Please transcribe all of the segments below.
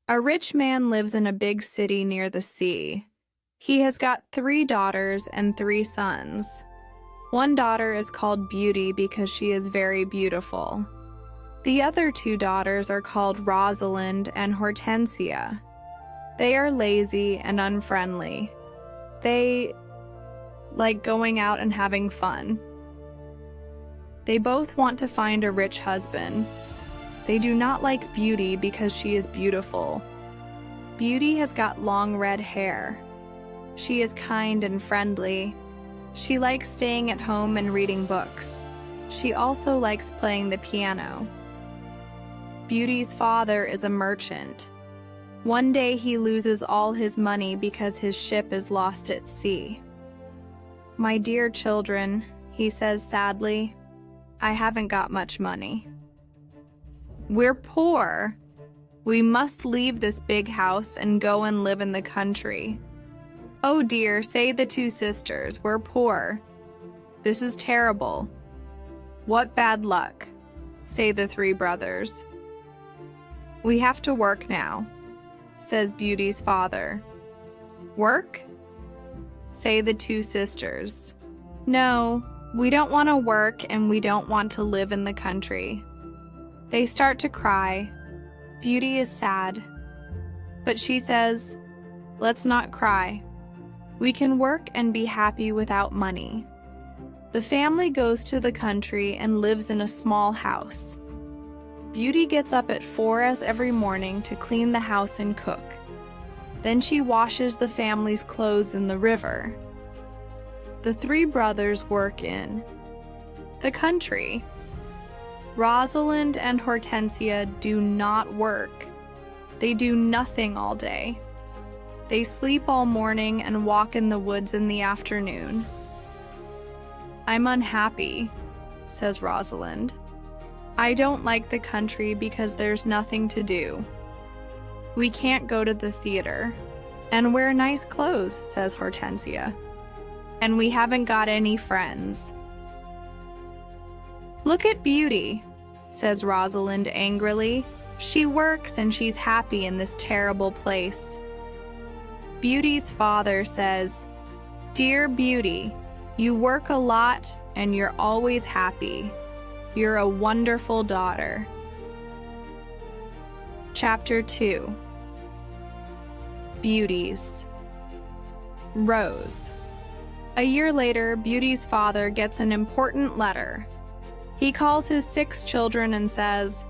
A rich man lives in a big city near the sea. He has got 3 daughters and 3 sons. One daughter is called Beauty because she is very beautiful. The other 2 daughters are called Rosalind and Hortensia. They are lazy and unfriendly. They like going out and having fun. They both want to find a rich husband. They do not like Beauty because she is beautiful. Beauty has got long red hair. She is kind and friendly. She likes staying at home and reading books. She also likes playing the piano. Beauty's father is a merchant. One day he loses all his money because his ship is lost at sea. "My dear children," he says sadly, "I haven't got much money. We're poor. We must leave this big house and go and live in the country." "Oh dear," say the 2 sisters, "we're poor. This is terrible." "What bad luck," say the 3 brothers. "We have to work now," says Beauty's father. "Work?" say the 2 sisters. "No, we don't want to work and we don't want to live in the country." They start to cry. Beauty is sad. But she says, "Let's not cry. We can work and be happy without money." The family goes to the country and lives in a small house. Beauty gets up at 4 every morning to clean the house and cook. Then she washes the family's clothes in the river. The 3 brothers work in the country. Rosalind and Hortensia do not work. They do nothing all day. They sleep all morning and walk in the woods in the afternoon. "I'm unhappy," says Rosalind. "I don't like the country because there's nothing to do. We can't go to the theater and wear nice clothes," says Hortensia. "And we haven't got any friends." "Look at Beauty," says Rosalind angrily. "She works and she's happy in this terrible place." Beauty's father says, "Dear Beauty, you work a lot and you're always happy. You're a wonderful daughter." Chapter 2. Beauties. Rose. A year later, Beauty's father gets an important letter. He calls his 6 children and says,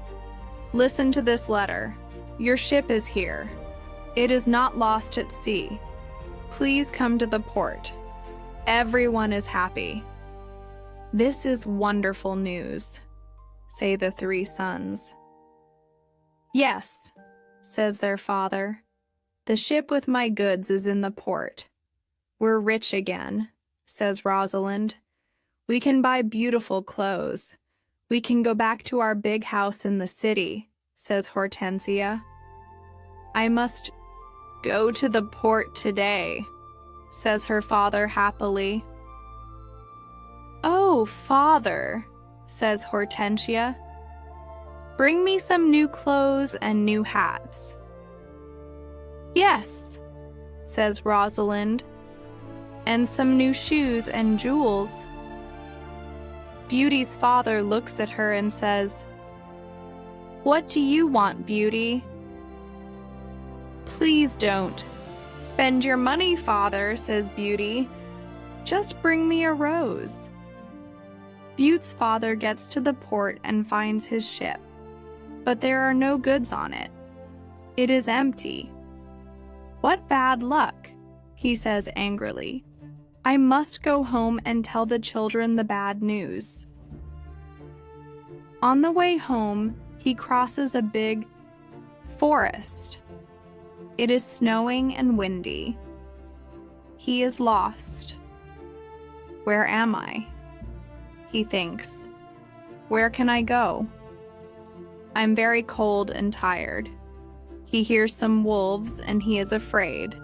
"Listen to this letter. Your ship is here. It is not lost at sea. Please come to the port. Everyone is happy." "This is wonderful news," say the 3 sons. "Yes," says their father. "The ship with my goods is in the port. We're rich again," says Rosalind. "We can buy beautiful clothes. We can go back to our big house in the city," says Hortensia. "I must go to the port today," says her father happily. "Oh, father," says Hortensia, "bring me some new clothes and new hats." "Yes," says Rosalind, "and some new shoes and jewels." Beauty's father looks at her and says, "What do you want, Beauty?" "Please don't spend your money, father," says Beauty. "Just bring me a rose." Beauty's father gets to the port and finds his ship, but there are no goods on it. It is empty. "What bad luck," he says angrily. "I must go home and tell the children the bad news." On the way home, he crosses a big forest. It is snowing and windy. He is lost. "Where am I?" he thinks. "Where can I go? I'm very cold and tired." He hears some wolves and he is afraid.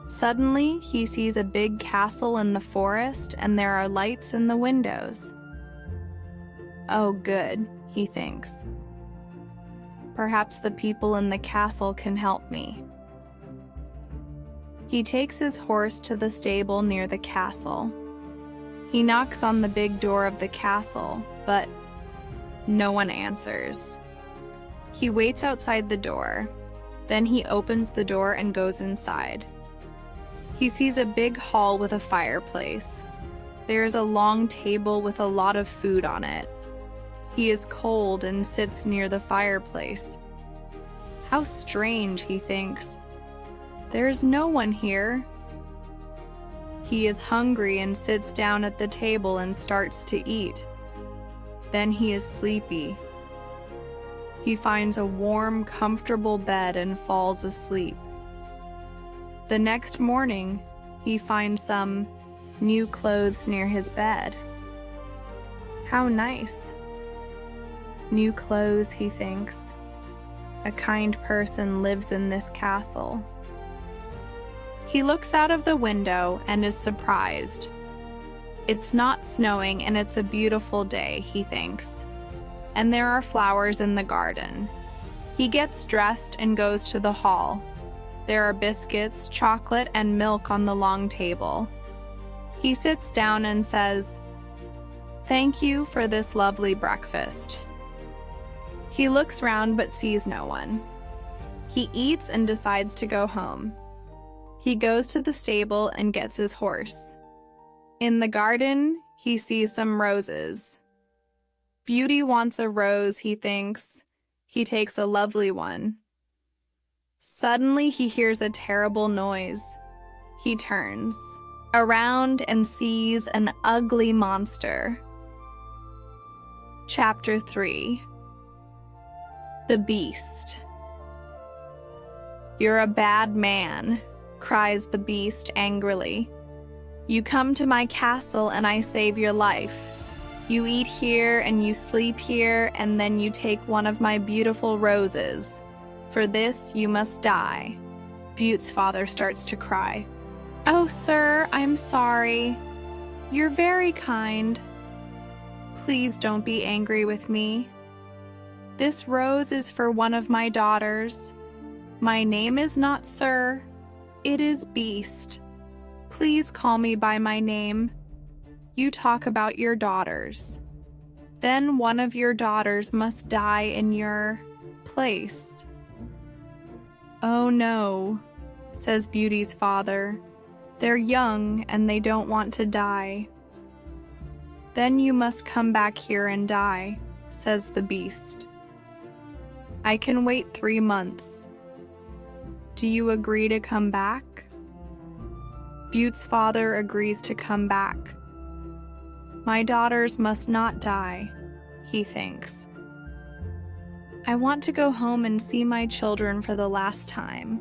Suddenly, he sees a big castle in the forest and there are lights in the windows. "Oh, good," he thinks. Perhaps the people in the castle can help me. He takes his horse to the stable near the castle. He knocks on the big door of the castle, but no one answers. He waits outside the door. Then he opens the door and goes inside. He sees a big hall with a fireplace. There is a long table with a lot of food on it. He is cold and sits near the fireplace. How strange, he thinks. There's no one here. He is hungry and sits down at the table and starts to eat. Then he is sleepy. He finds a warm, comfortable bed and falls asleep. The next morning, he finds some new clothes near his bed. How nice. New clothes, he thinks. A kind person lives in this castle. He looks out of the window and is surprised. It's not snowing and it's a beautiful day, he thinks. And there are flowers in the garden. He gets dressed and goes to the hall. There are biscuits, chocolate, and milk on the long table. He sits down and says, "Thank you for this lovely breakfast." He looks round but sees no one. He eats and decides to go home. He goes to the stable and gets his horse. In the garden, he sees some roses. Beauty wants a rose, he thinks. He takes a lovely one. Suddenly, he hears a terrible noise. He turns around and sees an ugly monster. Chapter 3. The Beast. "You're a bad man," cries the beast angrily. "You come to my castle and I save your life. You eat here and you sleep here, and then you take one of my beautiful roses. For this you must die." Bute's father starts to cry. "Oh, sir, I'm sorry. You're very kind. Please don't be angry with me. This rose is for one of my daughters. My name is not Sir. It is Beast. Please call me by my name. You talk about your daughters. Then one of your daughters must die in your place." "Oh no," says Beauty's father. "They're young and they don't want to die." "Then you must come back here and die," says the beast. "I can wait 3 months. Do you agree to come back?" Bute's father agrees to come back. My daughters must not die, he thinks. I want to go home and see my children for the last time.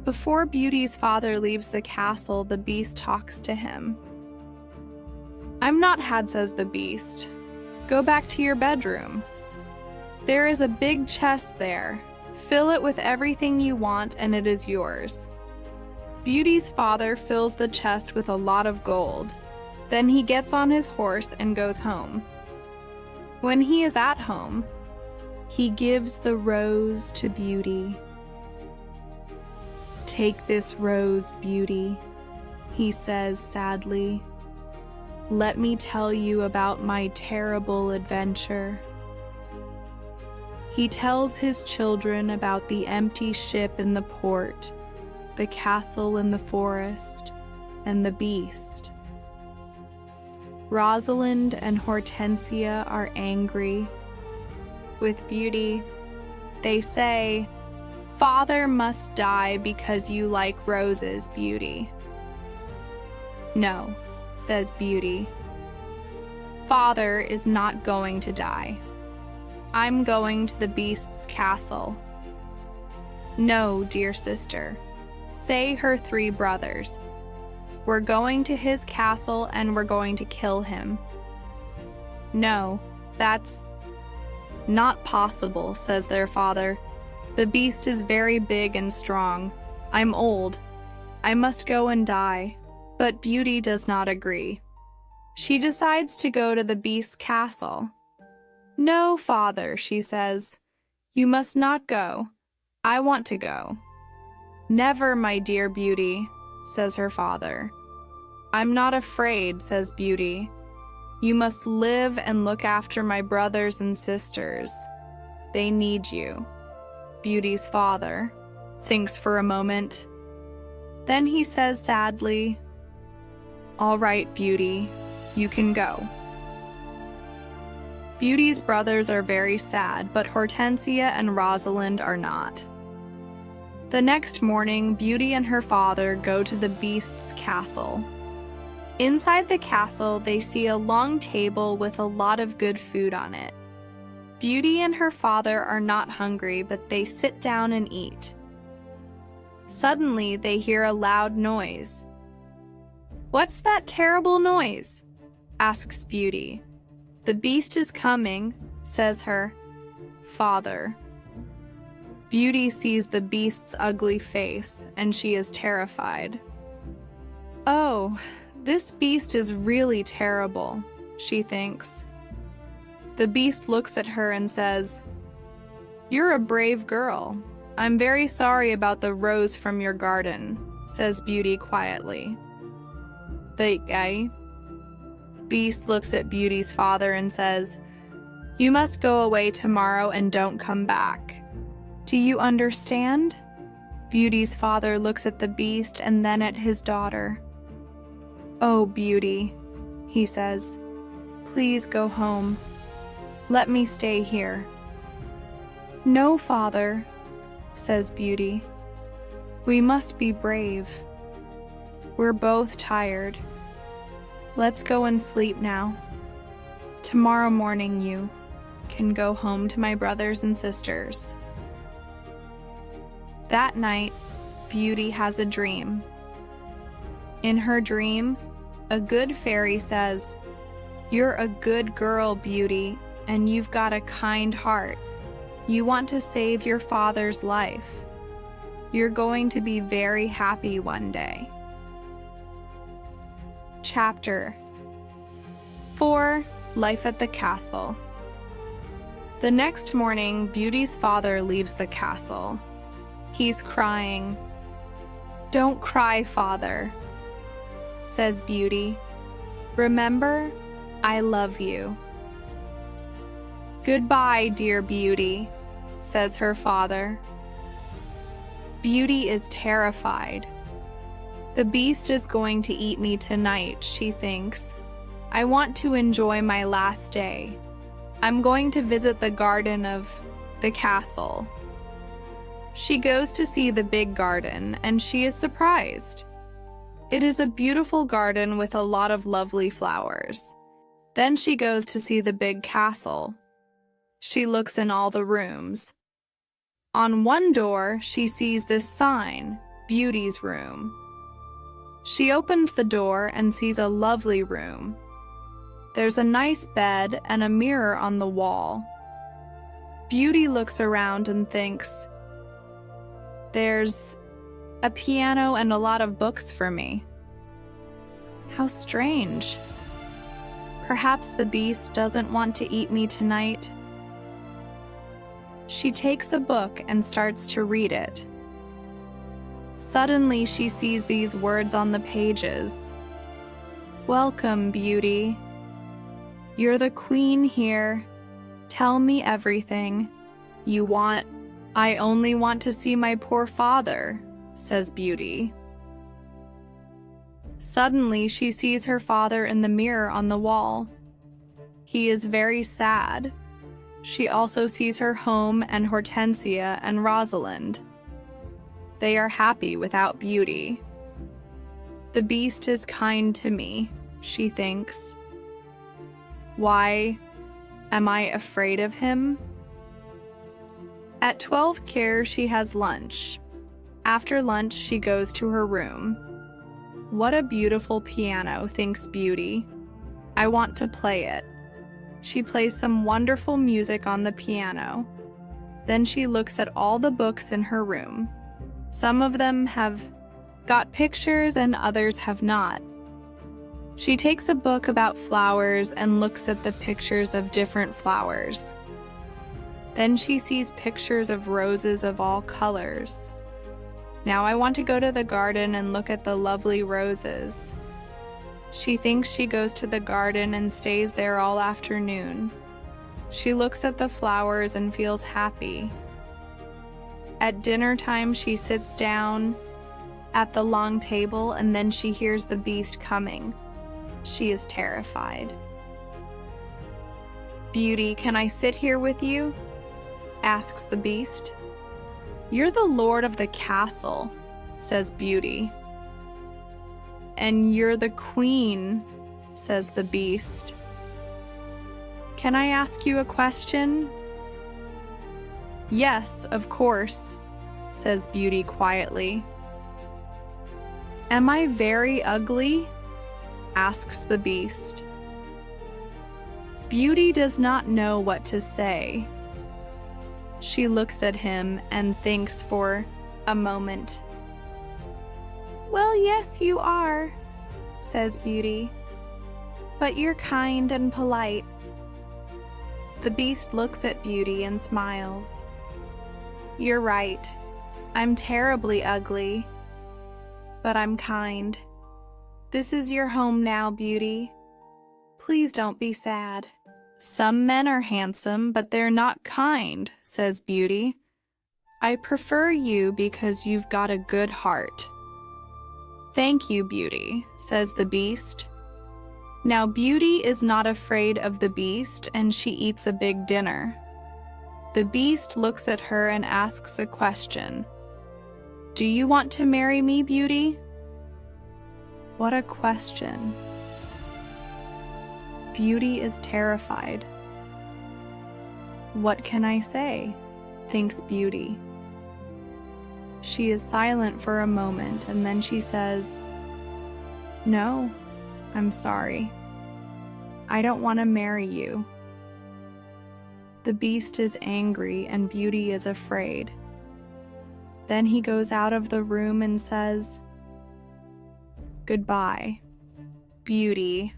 Before Beauty's father leaves the castle, the beast talks to him. I'm not had, says the beast. Go back to your bedroom. There is a big chest there. Fill it with everything you want and it is yours. Beauty's father fills the chest with a lot of gold. Then he gets on his horse and goes home. When he is at home, he gives the rose to Beauty. Take this rose, Beauty, he says sadly. Let me tell you about my terrible adventure. He tells his children about the empty ship in the port, the castle in the forest, and the beast. Rosalind and Hortensia are angry. With Beauty, they say, Father must die because you like roses, Beauty. No, says Beauty. Father is not going to die. I'm going to the beast's castle. No, dear sister, say her 3 brothers. We're going to his castle and we're going to kill him. No, that's not possible, says their father. The beast is very big and strong. I'm old. I must go and die. But Beauty does not agree. She decides to go to the beast's castle. No, father, she says. You must not go. I want to go. Never, my dear Beauty, says her father. I'm not afraid, says Beauty. You must live and look after my brothers and sisters. They need you. Beauty's father thinks for a moment. Then he says sadly, All right, Beauty, you can go. Beauty's brothers are very sad, but Hortensia and Rosalind are not. The next morning, Beauty and her father go to the Beast's castle. Inside the castle, they see a long table with a lot of good food on it. Beauty and her father are not hungry, but they sit down and eat. Suddenly, they hear a loud noise. What's that terrible noise? Asks Beauty. The beast is coming, says her father. Beauty sees the beast's ugly face, and she is terrified. Oh, this beast is really terrible, she thinks. The beast looks at her and says, You're a brave girl. I'm very sorry about the rose from your garden, says Beauty quietly. The beast looks at Beauty's father and says, You must go away tomorrow and don't come back. Do you understand? Beauty's father looks at the beast and then at his daughter. Oh, Beauty, he says, please go home. Let me stay here. No, father, says Beauty. We must be brave. We're both tired. Let's go and sleep now. Tomorrow morning you can go home to my brothers and sisters. That night, Beauty has a dream. In her dream, a good fairy says, You're a good girl, Beauty, and you've got a kind heart. You want to save your father's life. You're going to be very happy one day. Chapter 4. Life at the Castle. The next morning, Beauty's father leaves the castle. He's crying. Don't cry, father, says Beauty. Remember, I love you. Goodbye, dear Beauty, says her father. Beauty is terrified. The beast is going to eat me tonight, she thinks. I want to enjoy my last day. I'm going to visit the garden of the castle. She goes to see the big garden, and she is surprised. It is a beautiful garden with a lot of lovely flowers. Then she goes to see the big castle. She looks in all the rooms. On one door, she sees this sign, Beauty's Room. She opens the door and sees a lovely room. There's a nice bed and a mirror on the wall. Beauty looks around and thinks, There's a piano and a lot of books for me. How strange. Perhaps the beast doesn't want to eat me tonight. She takes a book and starts to read it. Suddenly, she sees these words on the pages. Welcome, Beauty. You're the queen here. Tell me everything you want. I only want to see my poor father, says Beauty. Suddenly, she sees her father in the mirror on the wall. He is very sad. She also sees her home and Hortensia and Rosalind. They are happy without Beauty. The beast is kind to me, she thinks. Why am I afraid of him? At 12 care, she has lunch. After lunch, she goes to her room. What a beautiful piano, thinks Beauty. I want to play it. She plays some wonderful music on the piano. Then she looks at all the books in her room. Some of them have got pictures and others have not. She takes a book about flowers and looks at the pictures of different flowers. Then she sees pictures of roses of all colors. Now I want to go to the garden and look at the lovely roses. She thinks she goes to the garden and stays there all afternoon. She looks at the flowers and feels happy. At dinner time, she sits down at the long table and then she hears the beast coming. She is terrified. "Beauty, can I sit here with you?" asks the beast. "You're the lord of the castle," says Beauty. "And you're the queen," says the beast. "Can I ask you a question?" "Yes, of course," says Beauty quietly. "Am I very ugly?" asks the beast. Beauty does not know what to say. She looks at him and thinks for a moment. "Well, yes, you are," says Beauty. "But you're kind and polite." The beast looks at Beauty and smiles. "You're right. I'm terribly ugly, but I'm kind. This is your home now, Beauty. Please don't be sad." "Some men are handsome, but they're not kind," says Beauty. "I prefer you because you've got a good heart." "Thank you, Beauty," says the beast. Now Beauty is not afraid of the beast and she eats a big dinner. The beast looks at her and asks a question. "Do you want to marry me, Beauty?" What a question. Beauty is terrified. "What can I say?" thinks Beauty. She is silent for a moment and then she says, "No, I'm sorry. I don't want to marry you." The beast is angry and Beauty is afraid. Then he goes out of the room and says, "Goodbye, Beauty."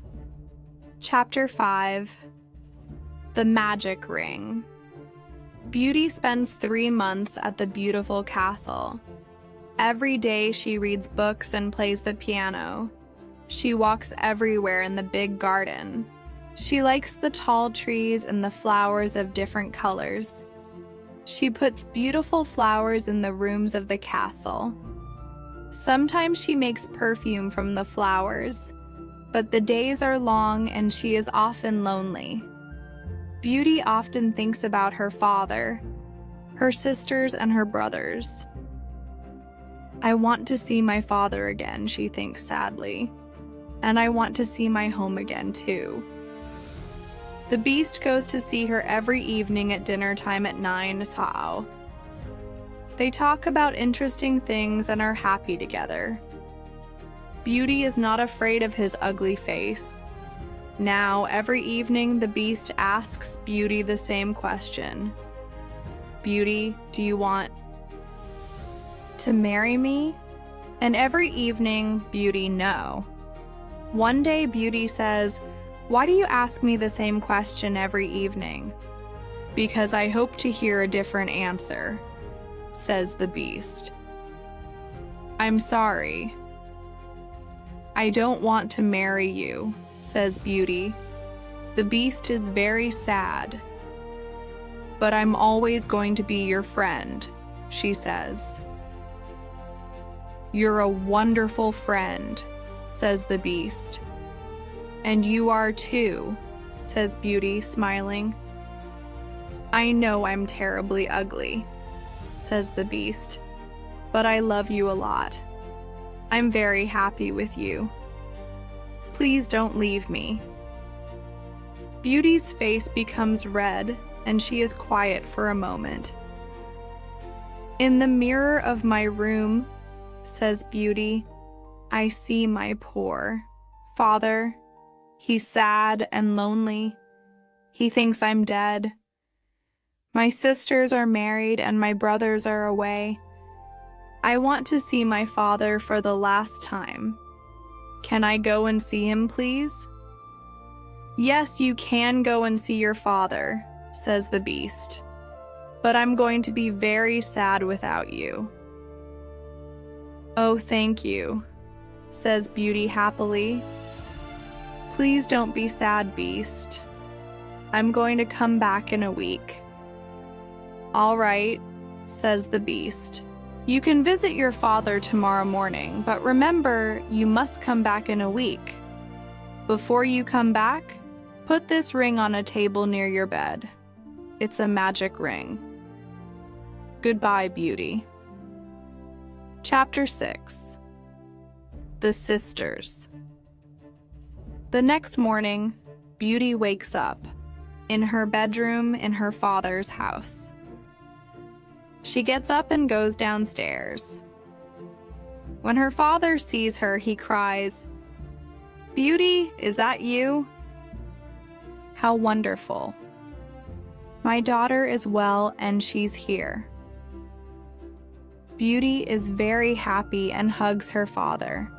Chapter 5. The Magic Ring. Beauty spends 3 months at the beautiful castle. Every day she reads books and plays the piano. She walks everywhere in the big garden. She likes the tall trees and the flowers of different colors. She puts beautiful flowers in the rooms of the castle. Sometimes she makes perfume from the flowers, but the days are long and she is often lonely. Beauty often thinks about her father, her sisters, and her brothers. "I want to see my father again," she thinks sadly. "And I want to see my home again too." The beast goes to see her every evening at dinner time at 9 sao. They talk about interesting things and are happy together. Beauty is not afraid of his ugly face. Now, every evening, the beast asks Beauty the same question. "Beauty, do you want to marry me?" And every evening, Beauty, "No." One day, Beauty says, "Why do you ask me the same question every evening?" "Because I hope to hear a different answer," says the beast. "I'm sorry. I don't want to marry you," says Beauty. The beast is very sad. "But I'm always going to be your friend," she says. "You're a wonderful friend," says the beast. "And you are too," says Beauty, smiling. "I know I'm terribly ugly," says the beast, "but I love you a lot. I'm very happy with you. Please don't leave me." Beauty's face becomes red and she is quiet for a moment. "In the mirror of my room," says Beauty, "I see my poor father. He's sad and lonely. He thinks I'm dead. My sisters are married and my brothers are away. I want to see my father for the last time. Can I go and see him, please?" "Yes, you can go and see your father," says the beast. but I'm going to be very sad without you." "Oh, thank you," says Beauty happily. "Please don't be sad, Beast. I'm going to come back in a week." "All right," says the Beast. "You can visit your father tomorrow morning, but remember, you must come back in a week. Before you come back, put this ring on a table near your bed. It's a magic ring. Goodbye, Beauty." Chapter 6. The Sisters. The next morning, Beauty wakes up in her bedroom in her father's house. She gets up and goes downstairs. When her father sees her, he cries, "Beauty, is that you? How wonderful. My daughter is well and she's here." Beauty is very happy and hugs her father.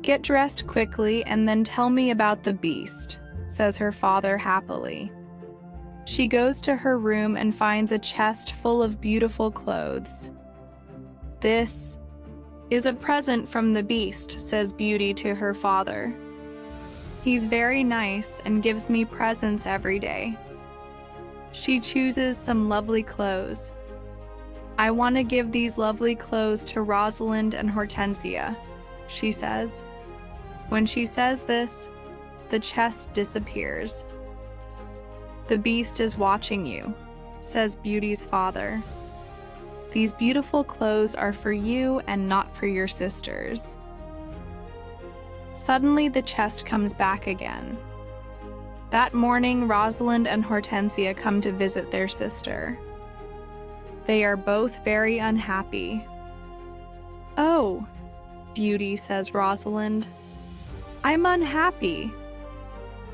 "Get dressed quickly and then tell me about the Beast," says her father happily. She goes to her room and finds a chest full of beautiful clothes. "This is a present from the Beast," says Beauty to her father. "He's very nice and gives me presents every day." She chooses some lovely clothes. "I want to give these lovely clothes to Rosalind and Hortensia," she says. When she says this, the chest disappears. "The Beast is watching you," says Beauty's father. "These beautiful clothes are for you and not for your sisters." Suddenly, the chest comes back again. That morning, Rosalind and Hortensia come to visit their sister. They are both very unhappy. "Oh," Beauty says Rosalind, "I'm unhappy."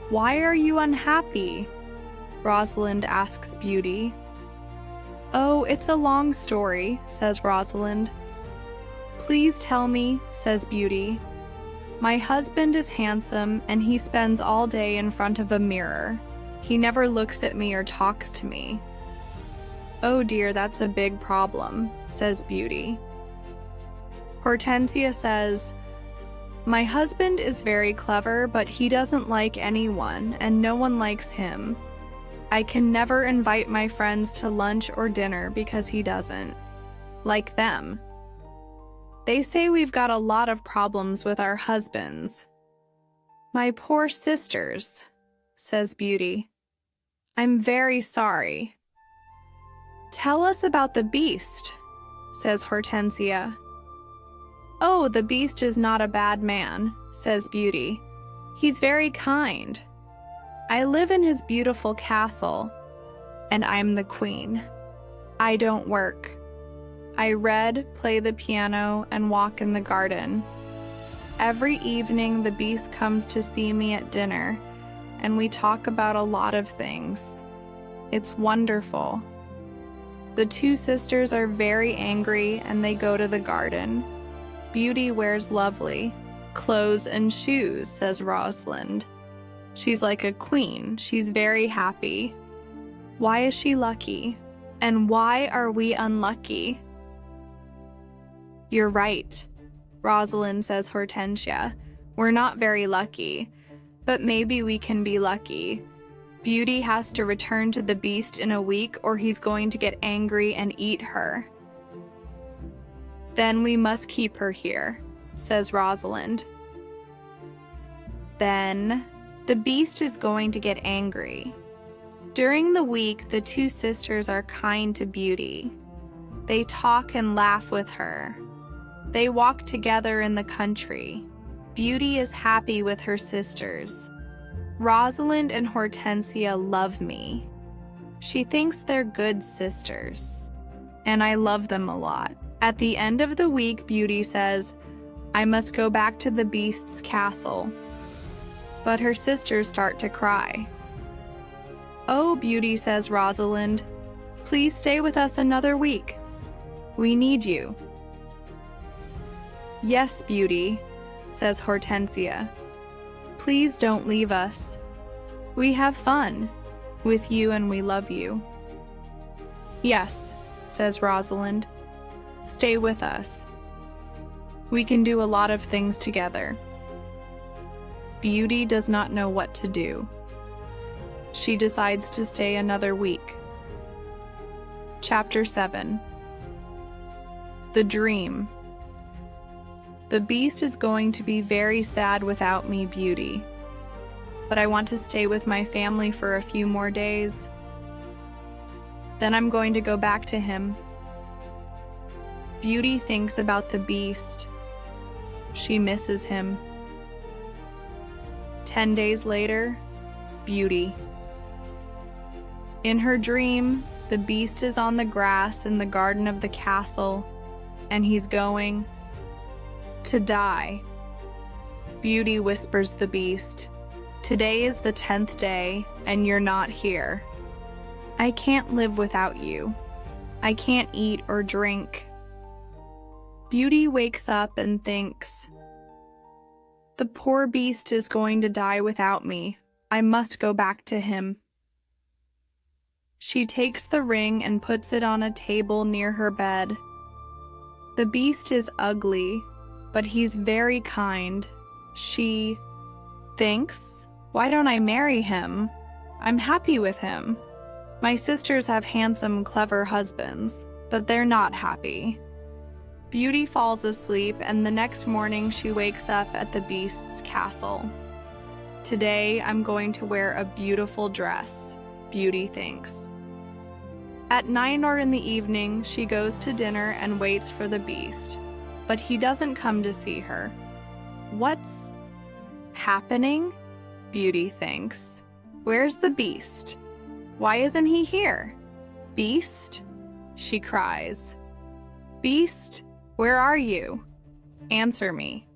"Why are you unhappy?" Rosalind asks Beauty. "Oh, it's a long story," says Rosalind. "Please tell me," says Beauty. "My husband is handsome and he spends all day in front of a mirror. He never looks at me or talks to me." "Oh dear, that's a big problem," says Beauty. Hortensia says, "My husband is very clever, but he doesn't like anyone, and no one likes him. I can never invite my friends to lunch or dinner because he doesn't like them. They say we've got a lot of problems with our husbands." "My poor sisters," says Beauty. "I'm very sorry." "Tell us about the Beast," says Hortensia. "Oh, the Beast is not a bad man," says Beauty. "He's very kind. I live in his beautiful castle, and I'm the queen. I don't work. I read, play the piano, and walk in the garden. Every evening the Beast comes to see me at dinner, and we talk about a lot of things. It's wonderful." The two sisters are very angry and they go to the garden. Beauty wears lovely clothes and shoes, says Rosalind. She's like a queen. She's very happy. Why is she lucky? And why are we unlucky? You're right, Rosalind, says Hortensia. We're not very lucky, but maybe we can be lucky. Beauty has to return to the Beast in a week or he's going to get angry and eat her. Then we must keep her here, says Rosalind. Then the Beast is going to get angry. During the week, the two sisters are kind to Beauty. They talk and laugh with her. They walk together in the country. Beauty is happy with her sisters. Rosalind and Hortensia love me. She thinks they're good sisters, and I love them a lot. At the end of the week, Beauty says, I must go back to the Beast's castle. But her sisters start to cry. Oh, Beauty, says Rosalind, please stay with us another week. We need you. Yes, Beauty, says Hortensia. Please don't leave us. We have fun with you and we love you. "Yes," says Rosalind. "Stay with us. We can do a lot of things together." Beauty does not know what to do. She decides to stay another week. Chapter 7. The Dream. "The beast is going to be very sad without me, Beauty. But I want to stay with my family for a few more days. Then I'm going to go back to him." Beauty thinks about the beast. She misses him. 10 days later, Beauty. In her dream, the beast is on the grass in the garden of the castle, and he's going to die. Beauty whispers the beast, "Today is the 10th day, and you're not here. I can't live without you. I can't eat or drink." Beauty wakes up and thinks, "The poor beast is going to die without me. I must go back to him." She takes the ring and puts it on a table near her bed. The beast is ugly, but he's very kind. She thinks, "Why don't I marry him? I'm happy with him. My sisters have handsome, clever husbands, but they're not happy." Beauty falls asleep, and the next morning she wakes up at the beast's castle. "Today I'm going to wear a beautiful dress," Beauty thinks. At 9 or in the evening, she goes to dinner and waits for the beast, but he doesn't come to see her. What's happening? Beauty thinks. Where's the beast? Why isn't he here? "Beast?" she cries. "Beast, where are you? Answer me."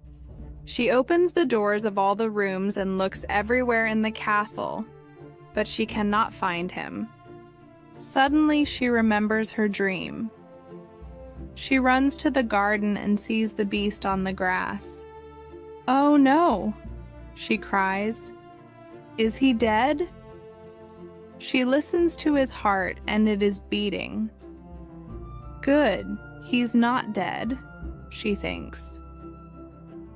She opens the doors of all the rooms and looks everywhere in the castle, but she cannot find him. Suddenly, she remembers her dream. She runs to the garden and sees the beast on the grass. "Oh no," she cries. "Is he dead?" She listens to his heart, and it is beating. "Good, he's not dead," she thinks.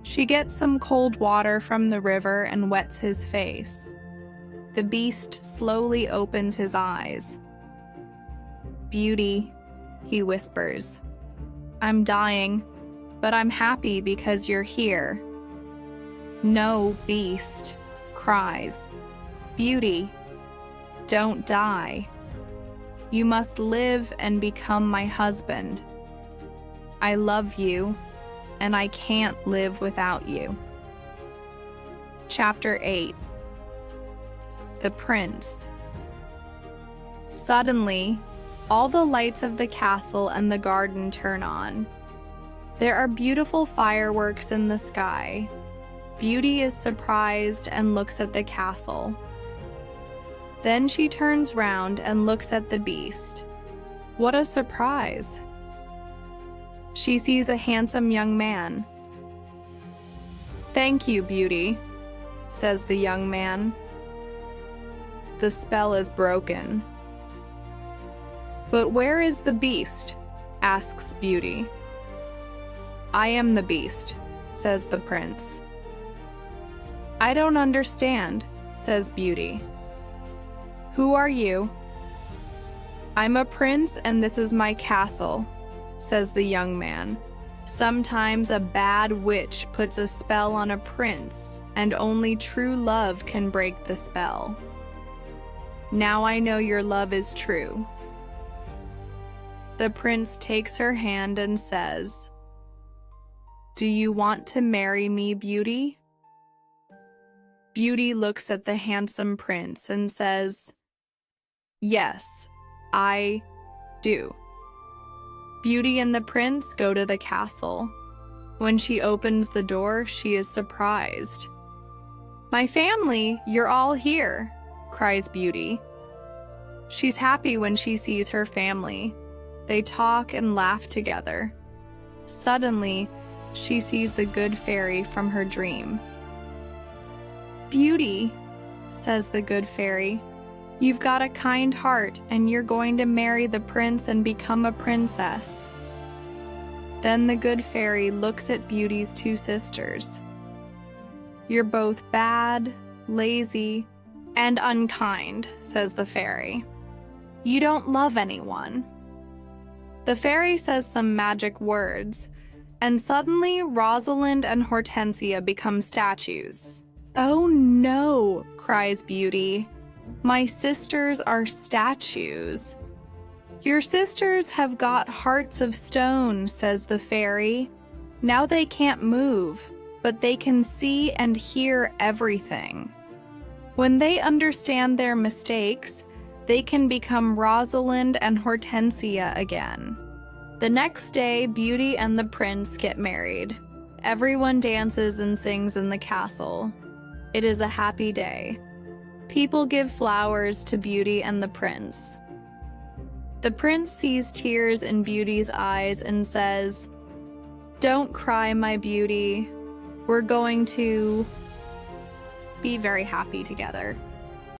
She gets some cold water from the river and wets his face. The beast slowly opens his eyes. "Beauty," he whispers. "I'm dying, but I'm happy because you're here." "No, beast," cries. "Beauty, don't die. You must live and become my husband. I love you, and I can't live without you." Chapter 8. The Prince. Suddenly, all the lights of the castle and the garden turn on. There are beautiful fireworks in the sky. Beauty is surprised and looks at the castle. Then she turns round and looks at the beast. What a surprise! She sees a handsome young man. "Thank you, Beauty," says the young man. "The spell is broken." "But where is the beast?" asks Beauty. "I am the beast," says the prince. "I don't understand," says Beauty. "Who are you?" "I'm a prince and this is my castle," says the young man. "Sometimes a bad witch puts a spell on a prince, and only true love can break the spell. Now I know your love is true." The prince takes her hand and says, "Do you want to marry me, Beauty?" Beauty looks at the handsome prince and says, "Yes, I do." Beauty and the prince go to the castle. When she opens the door, she is surprised. "My family, you're all here," cries Beauty. She's happy when she sees her family. They talk and laugh together. Suddenly, she sees the good fairy from her dream. "Beauty," says the good fairy, You've got a kind heart, and you're going to marry the prince and become a princess." Then the good fairy looks at Beauty's two sisters. "You're both bad, lazy, and unkind," says the fairy. "You don't love anyone." The fairy says some magic words, and suddenly Rosalind and Hortensia become statues. "Oh no," cries Beauty. "My sisters are statues." "Your sisters have got hearts of stone," says the fairy. "Now they can't move, but they can see and hear everything. When they understand their mistakes, they can become Rosalind and Hortensia again." The next day, Beauty and the prince get married. Everyone dances and sings in the castle. It is a happy day. People give flowers to Beauty and the prince. The prince sees tears in Beauty's eyes and says, "Don't cry, my Beauty. We're going to be very happy together."